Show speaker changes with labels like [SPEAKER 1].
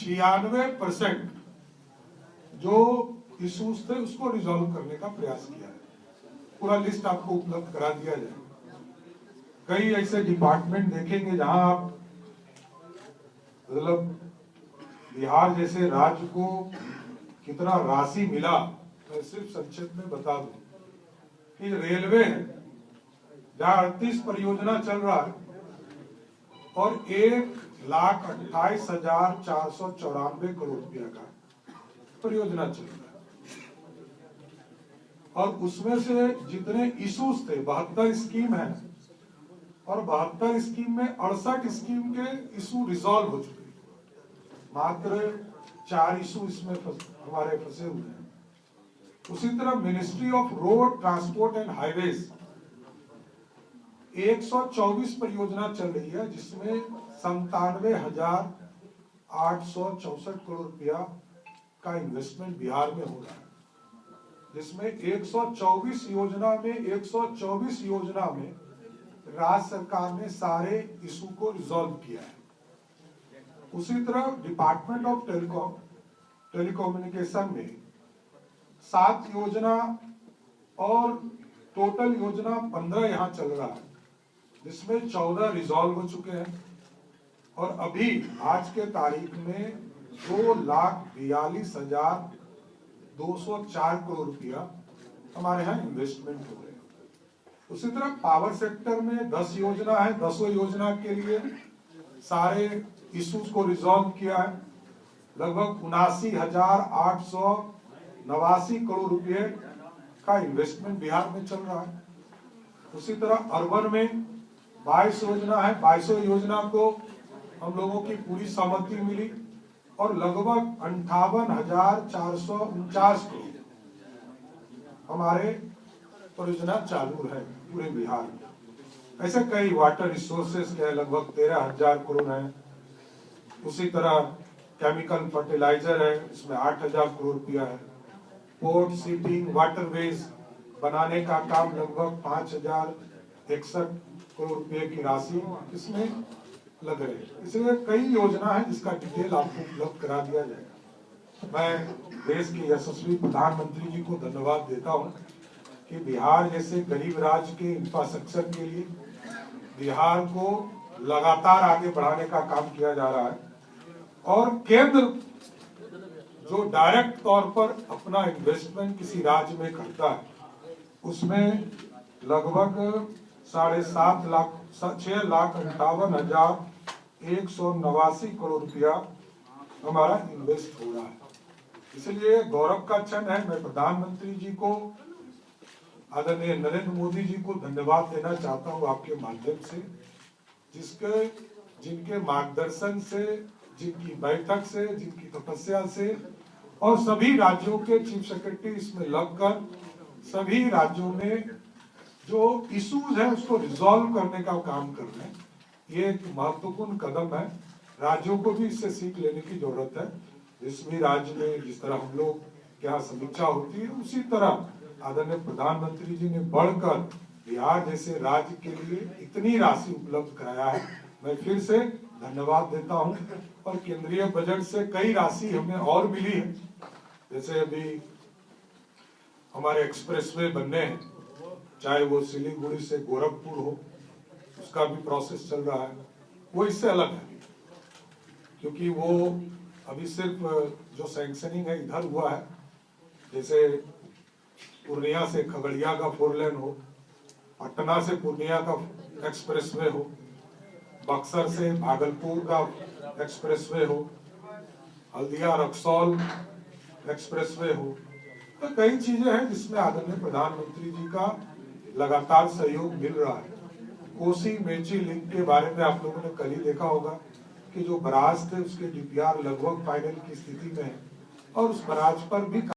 [SPEAKER 1] 96% जो इश्यूज थे उसको रिजॉल्व करने का प्रयास किया है। पूरा लिस्ट आपको उपलब्ध करा दिया जाए। कई ऐसे डिपार्टमेंट देखेंगे जहां आप मतलब बिहार जैसे राज्य को कितना राशि मिला, मैं सिर्फ संक्षेप में बता दूं कि रेलवे है जहां 38 परियोजना चल रहा है और 1,28,494 करोड़ रुपया का परियोजना चल रहा है, और उसमें से जितने इश्यूज थे 72 स्कीम है, और 72 स्कीम में 68 स्कीम के इशू रिजॉल्व हो चुके, मात्र 4 इशू इसमें हमारे फंसे हुए हैं। उसी तरह ministry of road transport and highways 124 परियोजना चल रही है, जिसमें 97,864 करोड़ रुपया का इन्वेस्टमेंट बिहार में हो रहा है, जिसमें 124 योजना में राज्य सरकार ने सारे इशू को रिजॉल्व किया है। उसी तरह डिपार्टमेंट ऑफ टेलीकम्युनिकेशन में 7 योजना और टोटल योजना 15 यहाँ चल रहा है, जिसमें 14 रिजॉल्व हो चुके हैं, और अभी आज के तारीख में 2,42,204 करोड़ रुपया हमारे यहाँ इन्वेस्टमेंट हो रहे हैं। उसी तरह पावर सेक्टर में 10 योजना है, 10 योजना के लिए सारे इश्यूज को रिजॉल्व किया है। लगभग 79,889 करोड़ रुपए का इन्वेस्टमेंट बिहार में चल रहा है। उसी तरह अर्बन में 22 योजना है, 22 योजना को हम लोगों की पूरी सहमति मिली, और लगभग 58,449 करोड़ हमारे परियोजना चालू है पूरे बिहार में। ऐसे कई वाटर रिसोर्सेस के लगभग 13,000 करोड़ है। उसी तरह केमिकल फर्टिलाइजर है, इसमें 8,000 करोड़ रुपया है। पोर्ट शिपिंग वाटरवेज बनाने का काम लगभग 5,061 करोड़ रुपए की राशि इसमें लग रही है। इसलिए कई योजना है जिसका डिटेल आपको उपलब्ध करा दिया जाएगा। मैं देश के यशस्वी प्रधानमंत्री जी को धन्यवाद देता हूं कि बिहार जैसे गरीब राज्य के इंफ्रास्ट्रक्चर के लिए बिहार को लगातार आगे बढ़ाने का काम किया जा रहा है, और केंद्र जो डायरेक्ट तौर पर अपना इन्वेस्टमेंट किसी राज्य में करता है उसमें लगभग 6,58,189 करोड़ रुपया हमारा इन्वेस्ट हो रहा है। इसलिए गौरव का क्षण है। मैं प्रधानमंत्री जी को, आदरणीय नरेंद्र मोदी जी को धन्यवाद देना चाहता हूं आपके माध्यम से, जिनके मार्गदर्शन से, जिनकी बैठक से, जिनकी तपस्या से, और सभी राज्यों के चीफ सेक्रेटरी इसमें लगकर सभी राज्यों में जो इश्यूज है उसको रिजॉल्व करने का काम कर रहे हैं। ये एक महत्वपूर्ण कदम है। राज्यों को भी इससे सीख लेने की जरूरत है। जिस भी राज्य में जिस तरह हम लोग यहाँ समीक्षा होती है, उसी तरह आदरणीय प्रधानमंत्री जी ने बढ़कर बिहार जैसे राज्य के लिए इतनी राशि उपलब्ध कराया है। मैं फिर से धन्यवाद देता हूं। और केंद्रीय बजट से कई राशि हमें और मिली है, जैसे अभी हमारे एक्सप्रेसवे बनने हैं, चाहे वो सिलीगुड़ी से गोरखपुर हो, उसका भी प्रोसेस चल रहा है। वो इससे अलग है क्योंकि वो अभी सिर्फ जो सैंक्शनिंग है इधर हुआ है, जैसे पूर्णिया से खगड़िया का 4 लेन हो, पटना से पूर्णिया का एक्सप्रेसवे हो, बक्सर से भागलपुर का एक्सप्रेसवे हो, हल्दिया रक्सौल एक्सप्रेसवे हो। तो कई चीजें हैं जिसमें आदरणीय प्रधानमंत्री जी का लगातार सहयोग मिल रहा है। कोसी मेची लिंक के बारे में आप लोगों ने कल ही देखा होगा कि जो बराज थे उसके डीपीआर लगभग फाइनल की स्थिति में है, और उस बराज पर भी